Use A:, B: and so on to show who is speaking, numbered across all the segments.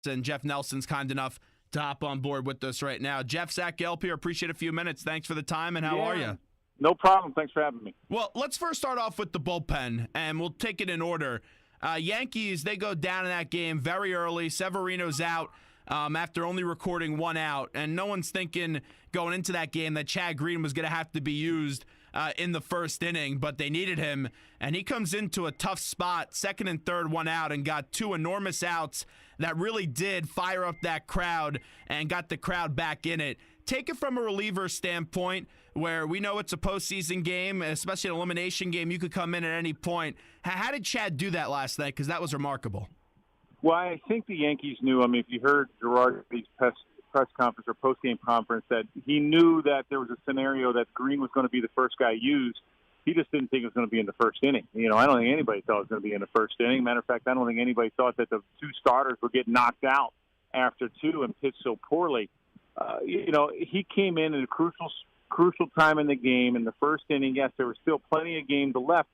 A: and Jeff Nelson's kind enough to hop on board with us right now. Jeff, Zach Gelb here. Appreciate a few minutes. Thanks for the time, and how are you?
B: No problem. Thanks for having me.
A: Well, let's first start off with the bullpen, and we'll take it in order. Yankees, they go down in that game very early. Severino's out after only recording one out, and no one's thinking going into that game that Chad Green was going to have to be used in the first inning, but they needed him, and he comes into a tough spot, second and third, one out, and got two enormous outs that really did fire up that crowd and got the crowd back in it. Take it from a reliever standpoint, where we know it's a postseason game, especially an elimination game. You could come in at any point. How did Chad do that last night? Because that was remarkable.
B: Well, I think the Yankees knew. I mean, if you heard Girardi's press conference or post-game conference, that he knew that there was a scenario that Green was going to be the first guy used. He just didn't think it was going to be in the first inning. You know, I don't think anybody thought it was going to be in the first inning. Matter of fact, I don't think anybody thought that the two starters would get knocked out after two and pitch so poorly. You know, he came in at a crucial time in the game. In the first inning, yes, there was still plenty of game left,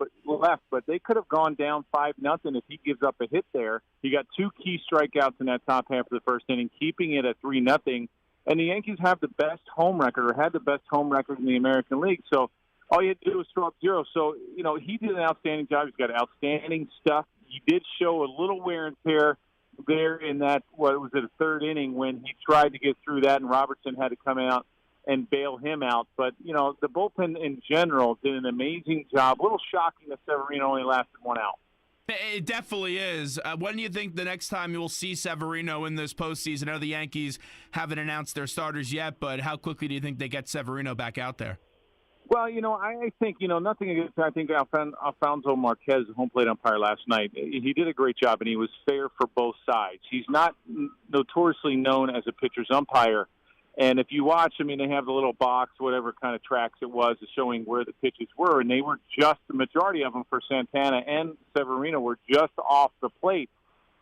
B: but they could have gone down 5-0 if he gives up a hit there. He got two key strikeouts in that top half of the first inning, keeping it at 3-0. And the Yankees have the best home record, or had the best home record in the American League. So all you had to do was throw up zero. So, you know, he did an outstanding job. He's got outstanding stuff. He did show a little wear and tear there in that, what was it, a third inning when he tried to get through that, and Robertson had to come out and bail him out. But, you know, the bullpen in general did an amazing job. A little shocking that Severino only lasted one out.
A: It definitely is. When do you think the next time you'll see Severino in this postseason? I know the Yankees haven't announced their starters yet, but how quickly do you think they get Severino back out there?
B: Well, you know, I think, you know, nothing against, I think Alfonso Marquez, the home plate umpire last night, he did a great job, and he was fair for both sides. He's not notoriously known as a pitcher's umpire. And if you watch, I mean, they have the little box, whatever kind of tracks it was, showing where the pitches were, and they were just, the majority of them for Santana and Severino were just off the plate.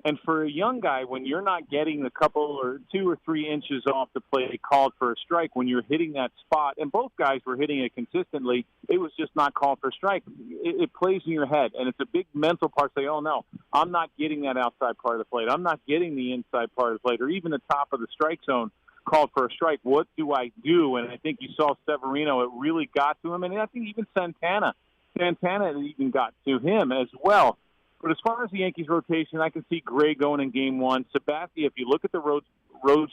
B: And for a young guy, when you're not getting a couple or 2 or 3 inches off the plate called for a strike, when you're hitting that spot, and both guys were hitting it consistently, it was just not called for a strike. It plays in your head, and it's a big mental part. Say, oh, no, I'm not getting that outside part of the plate. I'm not getting the inside part of the plate, or even the top of the strike zone called for a strike. What do I do? And I think you saw Severino, it really got to him, and I think even Santana even got to him as well. But as far as the Yankees rotation, I can see Gray going in game one. Sabathia, if you look at the road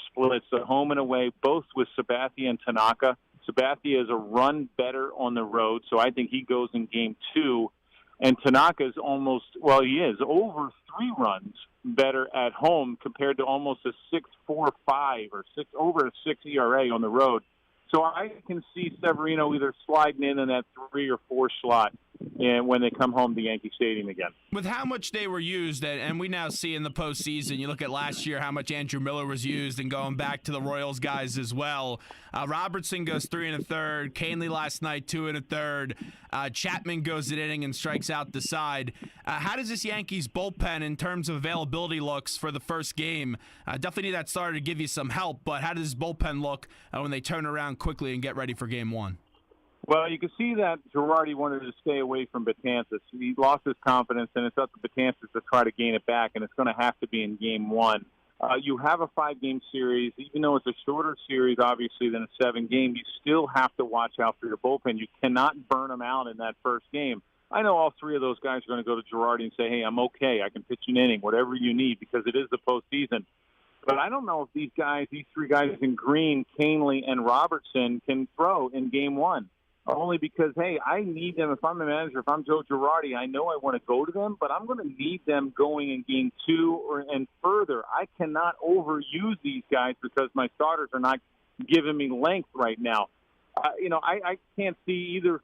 B: splits, the home and away, both with Sabathia and Tanaka, Sabathia is a run better on the road, so I think he goes in game two. And Tanaka is almost, well, he is over 3 runs better at home compared to almost a 6.45 or over a 6 ERA on the road. So I can see Severino either sliding in that 3 or 4 slot and when they come home to Yankee Stadium again.
A: With how much they were used, and we now see in the postseason, you look at last year how much Andrew Miller was used, and going back to the Royals guys as well. Robertson goes 3 1/3. Canely last night 2 1/3. Chapman goes an inning and strikes out the side. How does this Yankees bullpen in terms of availability looks for the first game? Definitely need that starter to give you some help, but how does this bullpen look when they turn around quickly and get ready for game one?
B: Well, you can see that Girardi wanted to stay away from Betances. He lost his confidence, and it's up to Betances to try to gain it back, and it's going to have to be in game one. You have a 5-game series. Even though it's a shorter series, obviously, than a 7-game, you still have to watch out for your bullpen. You cannot burn them out in that first game. I know all 3 of those guys are going to go to Girardi and say, hey, I'm okay. I can pitch an inning, whatever you need, because it is the postseason. But I don't know if these 3 guys in Green, Canely, and Robertson can throw in game one. Only because, hey, I need them. If I'm the manager, if I'm Joe Girardi, I know I want to go to them, but I'm going to need them going in game 2 and further. I cannot overuse these guys because my starters are not giving me length right now. I can't see either,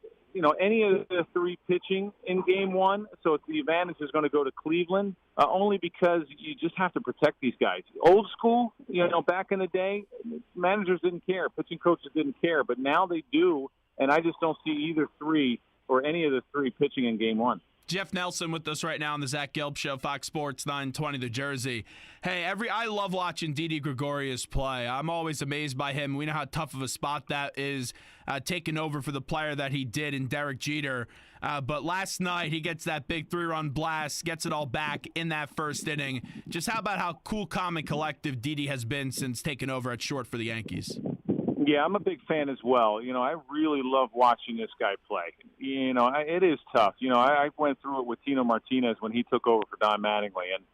B: any of the 3 pitching in game one. So the advantage is going to go to Cleveland, only because you just have to protect these guys. Old school, back in the day, managers didn't care. Pitching coaches didn't care, but now they do. And I just don't see either 3 or any of the 3 pitching in game one.
A: Jeff Nelson with us right now on the Zach Gelb Show, Fox Sports 920 The Jersey. Hey, I love watching Didi Gregorius play. I'm always amazed by him. We know how tough of a spot that is, taking over for the player that he did in Derek Jeter. But last night, he gets that big 3-run blast, gets it all back in that first inning. Just how about how cool, calm, and collective Didi has been since taking over at short for the Yankees?
B: Yeah, I'm a big fan as well. I really love watching this guy play. It is tough. I went through it with Tino Martinez when he took over for Don Mattingly. And,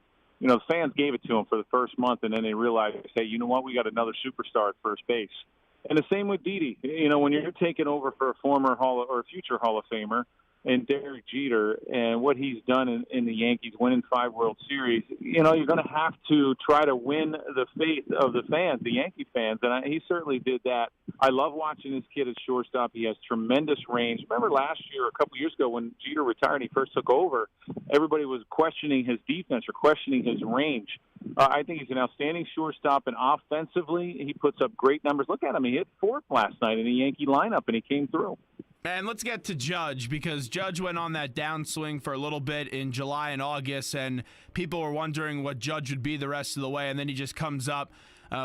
B: the fans gave it to him for the first month, and then they realized, hey, you know what, we got another superstar at first base. And the same with Didi. When you're taking over for a former future Hall of Famer, and Derek Jeter and what he's done in the Yankees, winning 5 World Series, you're going to have to try to win the faith of the fans, the Yankee fans, and he certainly did that. I love watching this kid at shortstop. He has tremendous range. Remember last year, a couple years ago, when Jeter retired and he first took over, everybody was questioning his defense or questioning his range. I think he's an outstanding shortstop, and offensively, he puts up great numbers. Look at him. He hit 4th last night in the Yankee lineup, and he came through.
A: And let's get to Judge, because Judge went on that downswing for a little bit in July and August, and people were wondering what Judge would be the rest of the way, and then he just comes up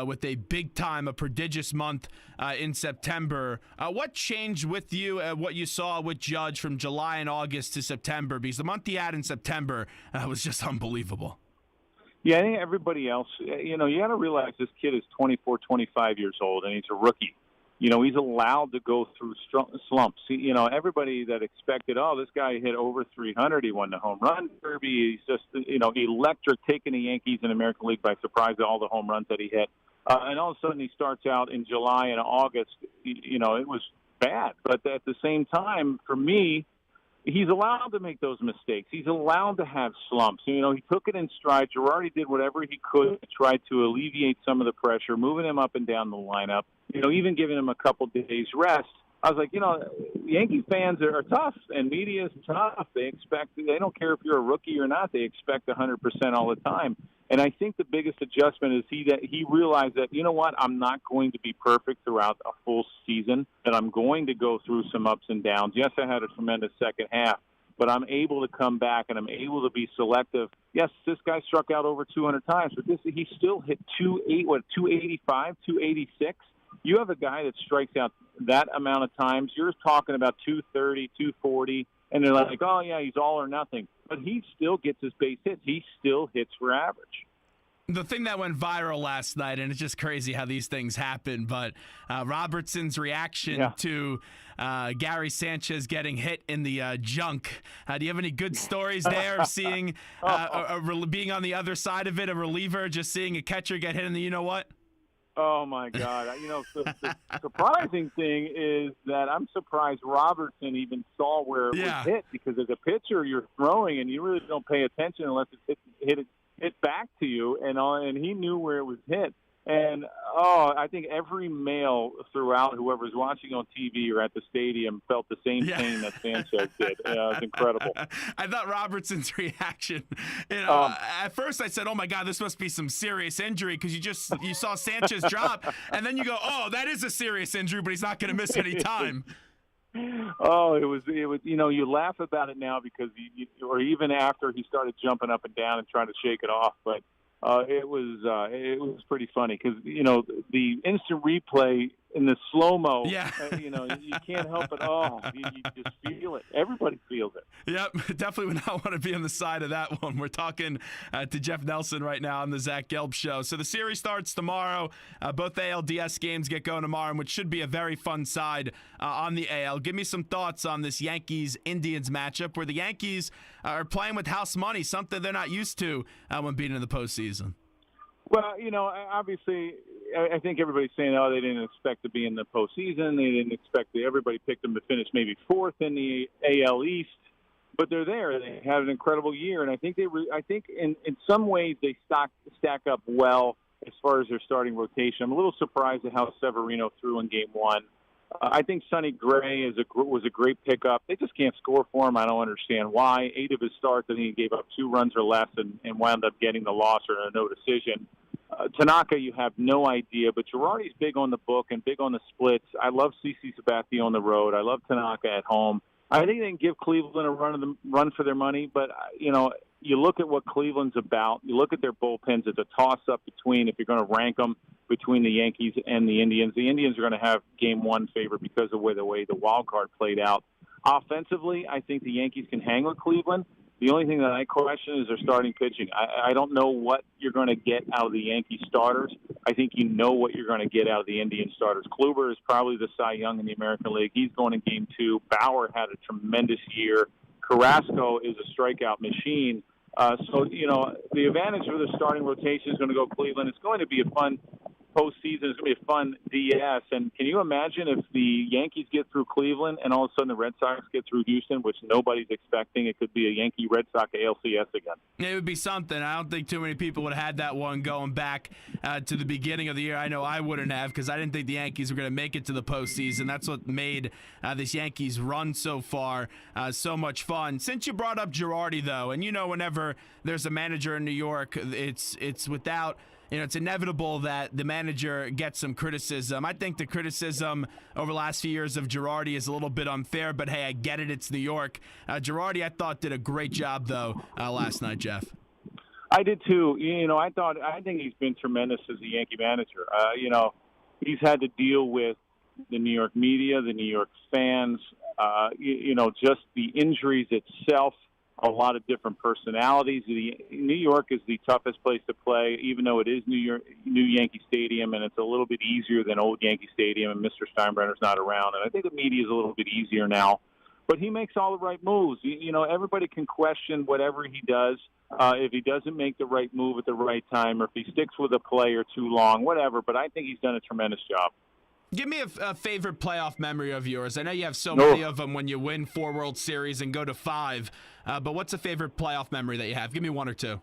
A: with a big-time, a prodigious month in September. What changed with you, what you saw with Judge from July and August to September? Because the month he had in September was just unbelievable.
B: Yeah, I think everybody else, you got to realize this kid is 24, 25 years old, and he's a rookie. He's allowed to go through slumps. Everybody that expected, this guy hit over 300. He won the home run derby. He's just, electric, taking the Yankees in the American League by surprise, all the home runs that he hit. And all of a sudden he starts out in July and August. It was bad. But at the same time, for me, he's allowed to make those mistakes. He's allowed to have slumps. He took it in stride. Girardi did whatever he could to try to alleviate some of the pressure, moving him up and down the lineup, even giving him a couple days rest. I was like, Yankee fans are tough, and media is tough. They don't care if you're a rookie or not. They expect 100% all the time. And I think the biggest adjustment is he realized that, I'm not going to be perfect throughout a full season, that I'm going to go through some ups and downs. Yes, I had a tremendous second half, but I'm able to come back and I'm able to be selective. Yes, this guy struck out over 200 times, but he still hit 285, 286. You have a guy that strikes out that amount of times. You're talking about 230, 240, and they're like, oh, yeah, he's all or nothing. But he still gets his base hits. He still hits for average.
A: The thing that went viral last night, and it's just crazy how these things happen, but Robertson's reaction to Gary Sanchez getting hit in the junk. Do you have any good stories there of seeing being on the other side of it, a reliever, just seeing a catcher get hit in the you-know-what?
B: Oh, my God. The surprising thing is that I'm surprised Robertson even saw where it was hit, because as a pitcher, you're throwing and you really don't pay attention unless it's hit back to you, and he knew where it was hit. And, I think every male throughout, whoever's watching on TV or at the stadium, felt the same pain that Sanchez did. It was incredible.
A: I thought Robertson's reaction, at first I said, oh, my God, this must be some serious injury, because you saw Sanchez drop, and then you go, oh, that is a serious injury, but he's not going to miss any time.
B: Oh, it was. You laugh about it now because or even after he started jumping up and down and trying to shake it off, but it was pretty funny because the instant replay in the slow mo. Yeah. You can't help it. You just feel it. Everybody feels it.
A: Yep, definitely would not want to be on the side of that one. We're talking to Jeff Nelson right now on the Zach Gelb Show. So the series starts tomorrow. Both ALDS games get going tomorrow, which should be a very fun side on the AL. Give me some thoughts on this Yankees-Indians matchup, where the Yankees are playing with house money, something they're not used to when being in the postseason.
B: Well, obviously, I think everybody's saying, they didn't expect to be in the postseason. They didn't expect everybody picked them to finish maybe 4th in the AL East, but they're there. They had an incredible year, and I think in some ways they stack up well as far as their starting rotation. I'm a little surprised at how Severino threw in Game 1. I think Sonny Gray was a great pickup. They just can't score for him. I don't understand why. 8 of his starts, I think he gave up 2 runs or less and wound up getting the loss or a no decision. Tanaka, you have no idea, but Girardi's big on the book and big on the splits. I love CeCe Sabathia on the road. I love Tanaka at home. I think they can give Cleveland a run for their money, but you look at what Cleveland's about. You look at their bullpens. It's a toss-up between, if you're going to rank them, between the Yankees and the Indians. The Indians are going to have Game 1 favorite because of the way the wild card played out. Offensively, I think the Yankees can hang with Cleveland. The only thing that I question is their starting pitching. I don't know what you're going to get out of the Yankee starters. I think you know what you're going to get out of the Indian starters. Kluber is probably the Cy Young in the American League. He's going in Game 2. Bauer had a tremendous year. Carrasco is a strikeout machine. The advantage for the starting rotation is going to go Cleveland. It's going to be a fun postseason. It's going to be a fun DS. And can you imagine if the Yankees get through Cleveland and all of a sudden the Red Sox get through Houston, which nobody's expecting? It could be a Yankee-Red Sox ALCS again.
A: It would be something. I don't think too many people would have had that one going back to the beginning of the year. I know I wouldn't have, because I didn't think the Yankees were going to make it to the postseason. That's what made this Yankees run so far so much fun. Since you brought up Girardi, though, and whenever there's a manager in New York, it's without – it's inevitable that the manager gets some criticism. I think the criticism over the last few years of Girardi is a little bit unfair, but hey, I get it. It's New York. Girardi, I thought, did a great job, though, last night, Jeff.
B: I did, too. I think he's been tremendous as a Yankee manager. He's had to deal with the New York media, the New York fans, just the injuries itself. A lot of different personalities. New York is the toughest place to play, even though it is new Yankee Stadium, and it's a little bit easier than old Yankee Stadium, and Mr. Steinbrenner's not around. And I think the media is a little bit easier now. But he makes all the right moves. Everybody can question whatever he does. If he doesn't make the right move at the right time, or if he sticks with a player too long, whatever. But I think he's done a tremendous job.
A: Give me a favorite playoff memory of yours. I know you have so many of them when you win 4 World Series and go to 5. But what's a favorite playoff memory that you have? Give me 1 or 2.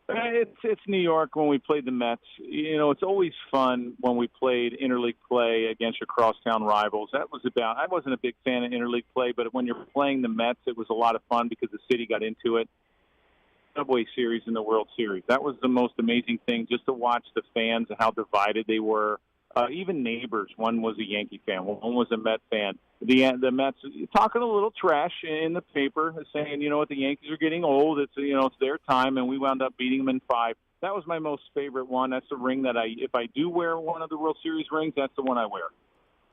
B: It's New York when we played the Mets. It's always fun when we played interleague play against your crosstown rivals. I wasn't a big fan of interleague play, but when you're playing the Mets, it was a lot of fun because the city got into it. Subway Series in the World Series. That was the most amazing thing, just to watch the fans and how divided they were. Even neighbors. One was a Yankee fan. One was a Met fan. The Mets talking a little trash in the paper, saying, the Yankees are getting old. It's their time, and we wound up beating them in 5. That was my most favorite one. That's the ring that if I do wear one of the World Series rings, that's the one I wear.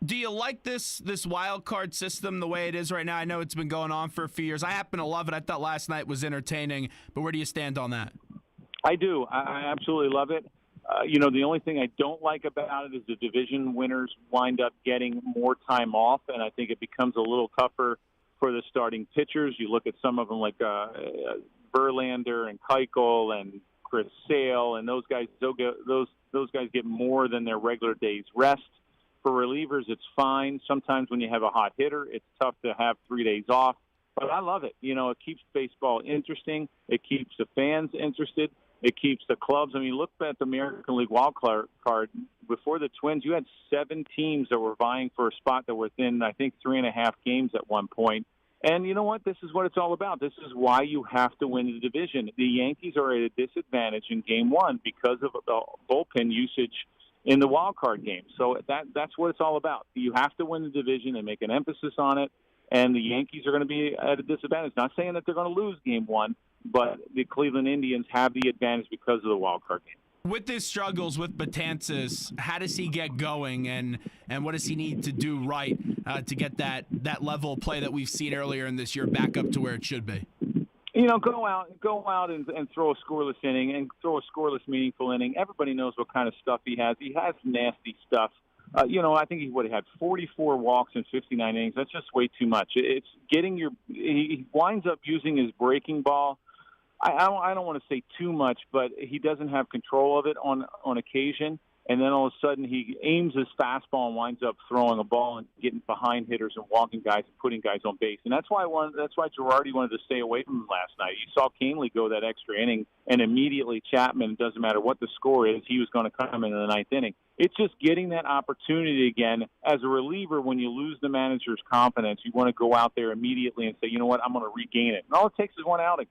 A: Do you like this wild card system the way it is right now? I know it's been going on for a few years. I happen to love it. I thought last night was entertaining, but where do you stand on that?
B: I do. I absolutely love it. The only thing I don't like about it is the division winners wind up getting more time off, and I think it becomes a little tougher for the starting pitchers. You look at some of them like Verlander and Keuchel and Chris Sale, and those guys those guys get more than their regular day's rest. For relievers, it's fine. Sometimes when you have a hot hitter, it's tough to have 3 days off. But I love it. It keeps baseball interesting. It keeps the fans interested. It keeps the clubs. I mean, look at the American League wild card. Before the Twins, you had 7 teams that were vying for a spot that were within, I think, 3.5 games at one point. And you know what? This is what it's all about. This is why you have to win the division. The Yankees are at a disadvantage in Game 1 because of the bullpen usage in the wild card game. So that's what it's all about. You have to win the division and make an emphasis on it. And the Yankees are going to be at a disadvantage. Not saying that they're going to lose Game 1, but the Cleveland Indians have the advantage because of the wild card game.
A: With his struggles with Betances, how does he get going, and what does he need to do right to get that level of play that we've seen earlier in this year back up to where it should be?
B: Go out and throw a scoreless inning and throw a scoreless, meaningful inning. Everybody knows what kind of stuff he has. He has nasty stuff. I think he would have had 44 walks in 59 innings. That's just way too much. It's he winds up using his breaking ball. I don't want to say too much, but he doesn't have control of it on occasion. And then all of a sudden he aims his fastball and winds up throwing a ball and getting behind hitters and walking guys and putting guys on base. And that's why Girardi wanted to stay away from him last night. You saw Canely go that extra inning, and immediately Chapman, it doesn't matter what the score is, he was going to come in the 9th inning. It's just getting that opportunity again. As a reliever, when you lose the manager's confidence, you want to go out there immediately and say, you know what, I'm going to regain it. And all it takes is one outing.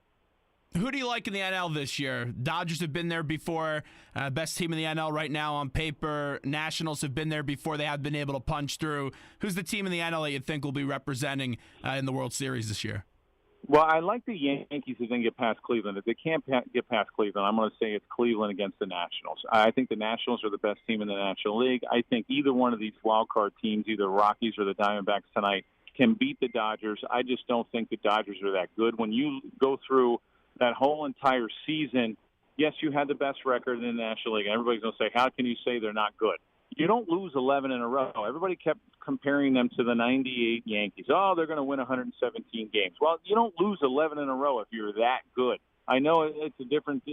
A: Who do you like in the NL this year? Dodgers have been there before, best team in the NL right now on paper. Nationals have been there before. They have been able to punch through. Who's the team in the NL that you think will be representing in the World Series this year?
B: Well, I like the Yankees if they can get past Cleveland. If they can't get past Cleveland, I'm going to say it's Cleveland against the Nationals. I think the Nationals are the best team in the National League. I think either one of these wild card teams, either Rockies or the Diamondbacks tonight, can beat the Dodgers. I just don't think the Dodgers are that good. When you go through that whole entire season, yes, you had the best record in the National League. Everybody's going to say, how can you say they're not good? You don't lose 11 in a row. Everybody kept comparing them to the 98 Yankees. Oh, they're going to win 117 games. Well, you don't lose 11 in a row if you're that good. I know it's a different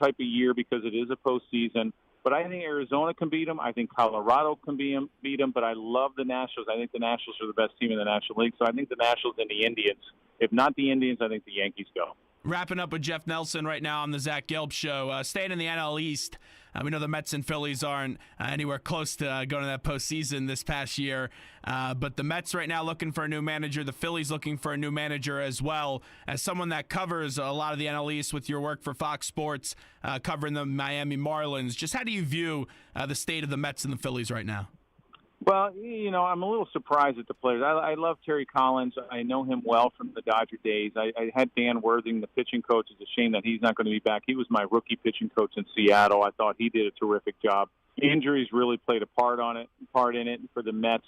B: type of year because it is a postseason, but I think Arizona can beat them. I think Colorado can beat them, but I love the Nationals. I think the Nationals are the best team in the National League, so I think the Nationals and the Indians. If not the Indians, I think the Yankees go.
A: Wrapping up with Jeff Nelson right now on the Zach Gelb Show. Staying in the NL East, we know the Mets and Phillies aren't anywhere close to going to that postseason this past year. But the Mets right now looking for a new manager. The Phillies looking for a new manager as well. As someone that covers a lot of the NL East with your work for Fox Sports, covering the Miami Marlins, just how do you view the state of the Mets and the Phillies right now?
B: Well, I'm a little surprised at the players. I love Terry Collins. I know him well from the Dodger days. I had Dan Worthing, the pitching coach. It's a shame that he's not going to be back. He was my rookie pitching coach in Seattle. I thought he did a terrific job. Injuries really played a part in it for the Mets.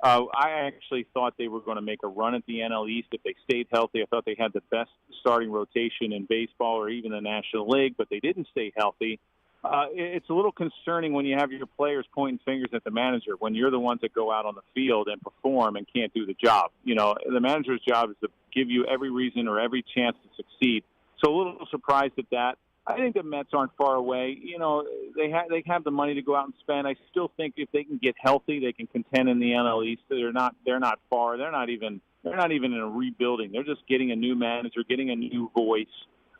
B: I actually thought they were going to make a run at the NL East if they stayed healthy. I thought they had the best starting rotation in baseball or even the National League, but they didn't stay healthy. It's a little concerning when you have your players pointing fingers at the manager when you're the ones that go out on the field and perform and can't do the job. The manager's job is to give you every reason or every chance to succeed. So a little surprised at that. I think the Mets aren't far away. They have the money to go out and spend. I still think if they can get healthy, they can contend in the NL East. They're not far. They're not even in a rebuilding. They're just getting a new manager, getting a new voice.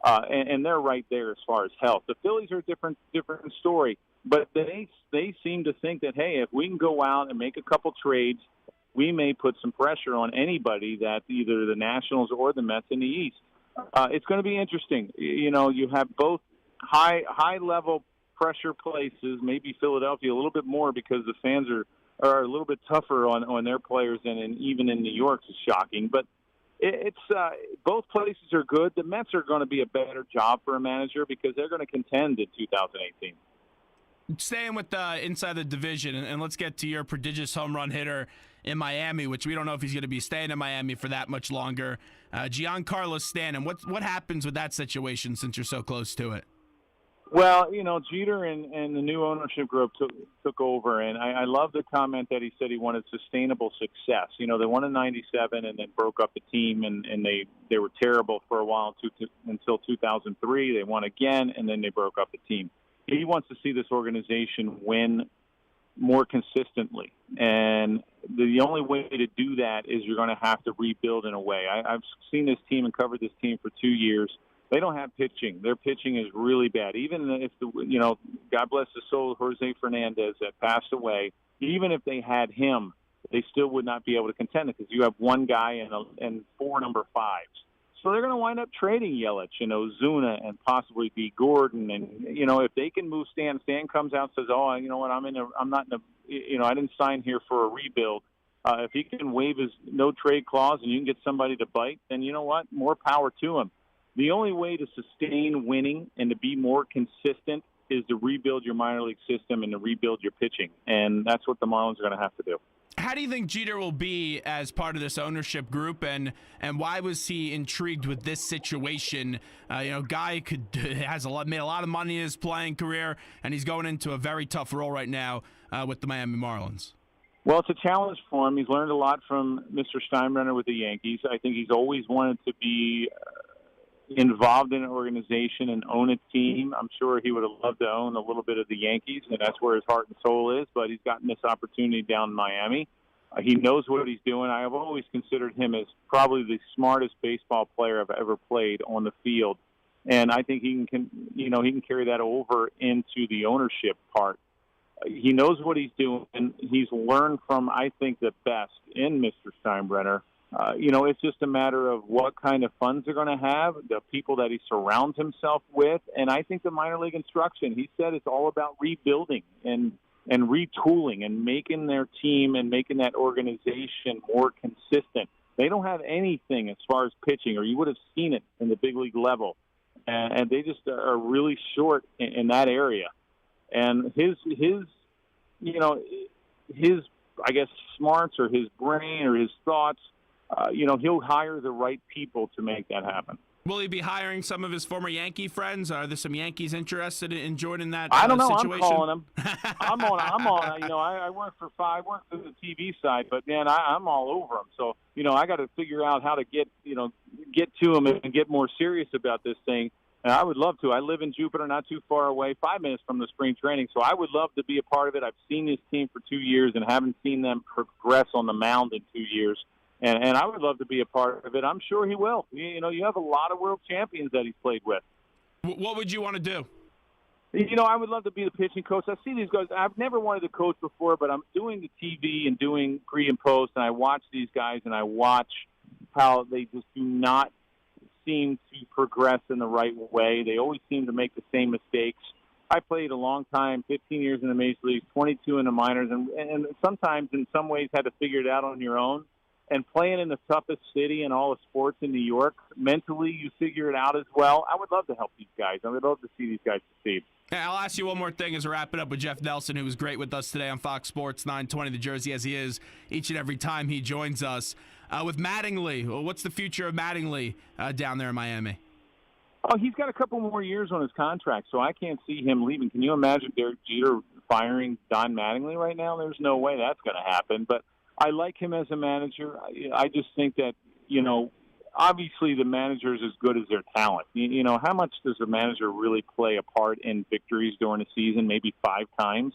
B: And they're right there as far as health. The Phillies are a different story, but they seem to think that, hey, if we can go out and make a couple trades, we may put some pressure on anybody that either the Nationals or the Mets in the East. It's going to be interesting. You have both high level pressure places, maybe Philadelphia a little bit more because the fans are a little bit tougher on their players than even in New York is shocking, but it's both places are good. The Mets are going to be a better job for a manager because they're going to contend in 2018.
A: Staying with inside the division, and let's get to your prodigious home run hitter in Miami, which we don't know if he's going to be staying in Miami for that much longer. Giancarlo Stanton, what happens with that situation since you're so close to it?
B: Well, Jeter and the new ownership group took over, and I love the comment that he said he wanted sustainable success. They won in '97 and then broke up the team, and they were terrible for a while until 2003. They won again, and then they broke up the team. He wants to see this organization win more consistently, and the only way to do that is you're going to have to rebuild in a way. I've seen this team and covered this team for 2 years. They don't have pitching. Their pitching is really bad. Even if God bless his soul, Jose Fernandez that passed away, even if they had him, they still would not be able to contend because you have one guy and four number fives. So they're going to wind up trading Yelich and Ozuna and possibly B. Gordon. And, if they can move Stan comes out and says, oh, you know what, I'm not in a, I didn't sign here for a rebuild. If he can waive his no trade clause and you can get somebody to bite, then you know what, more power to him. The only way to sustain winning and to be more consistent is to rebuild your minor league system and to rebuild your pitching. And that's what the Marlins are going to have to do.
A: How do you think Jeter will be as part of this ownership group, and why was he intrigued with this situation? Guy made a lot of money in his playing career, and he's going into a very tough role right now with the Miami Marlins.
B: Well, it's a challenge for him. He's learned a lot from Mr. Steinbrenner with the Yankees. I think he's always wanted to be involved in an organization and own a team. I'm sure he would have loved to own a little bit of the Yankees, and that's where his heart and soul is, but he's gotten this opportunity down in Miami. He knows what he's doing. I have always considered him as probably the smartest baseball player I've ever played on the field, and I think he can carry that over into the ownership part. He knows what he's doing, and he's learned from, I think, the best in Mr. Steinbrenner. It's just a matter of what kind of funds they're going to have, the people that he surrounds himself with, and I think the minor league instruction. He said it's all about rebuilding and retooling and making their team and making that organization more consistent. They don't have anything as far as pitching, or you would have seen it in the big league level, and they just are really short in that area. And his I guess smarts or his brain or his thoughts. He'll hire the right people to make that happen.
A: Will he be hiring some of his former Yankee friends? Are there some Yankees interested in joining that
B: I don't know.
A: situation?
B: I'm calling them. I'm on. I work for the TV side, but man, I'm all over them. So I got to figure out how to get to them and get more serious about this thing. And I would love to. I live in Jupiter, not too far away, 5 minutes from the spring training. So I would love to be a part of it. I've seen this team for 2 years and haven't seen them progress on the mound in 2 years. And I would love to be a part of it. I'm sure he will. You have a lot of world champions that he's played with.
A: What would you want to do?
B: I would love to be the pitching coach. I see these guys. I've never wanted to coach before, but I'm doing the TV and doing pre and post, and I watch these guys, and I watch how they just do not seem to progress in the right way. They always seem to make the same mistakes. I played a long time, 15 years in the major leagues, 22 in the minors, and sometimes in some ways had to figure it out on your own. And playing in the toughest city in all of sports in New York, mentally you figure it out as well. I would love to help these guys. I would love to see these guys succeed.
A: Hey, I'll ask you one more thing as we wrap it up with Jeff Nelson, who was great with us today on Fox Sports 920 The Jersey, as he is each and every time he joins us. With Mattingly, what's the future of Mattingly down there in Miami?
B: Oh, he's got a couple more years on his contract, so I can't see him leaving. Can you imagine Derek Jeter firing Don Mattingly right now? There's no way that's going to happen, but I like him as a manager. I just think that, obviously the manager is as good as their talent. How much does a manager really play a part in victories during a season? Maybe 5 times.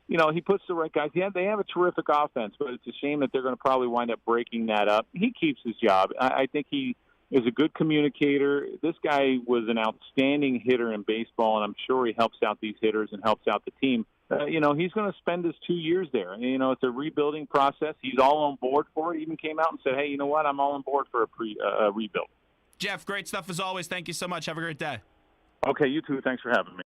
B: He puts the right guys. Yeah, they have a terrific offense, but it's a shame that they're going to probably wind up breaking that up. He keeps his job. I think he is a good communicator. This guy was an outstanding hitter in baseball, and I'm sure he helps out these hitters and helps out the team. He's going to spend his 2 years there. It's a rebuilding process. He's all on board for it. He even came out and said, hey, you know what? I'm all on board for a rebuild.
A: Jeff, great stuff as always. Thank you so much. Have a great day.
B: Okay, you too. Thanks for having me.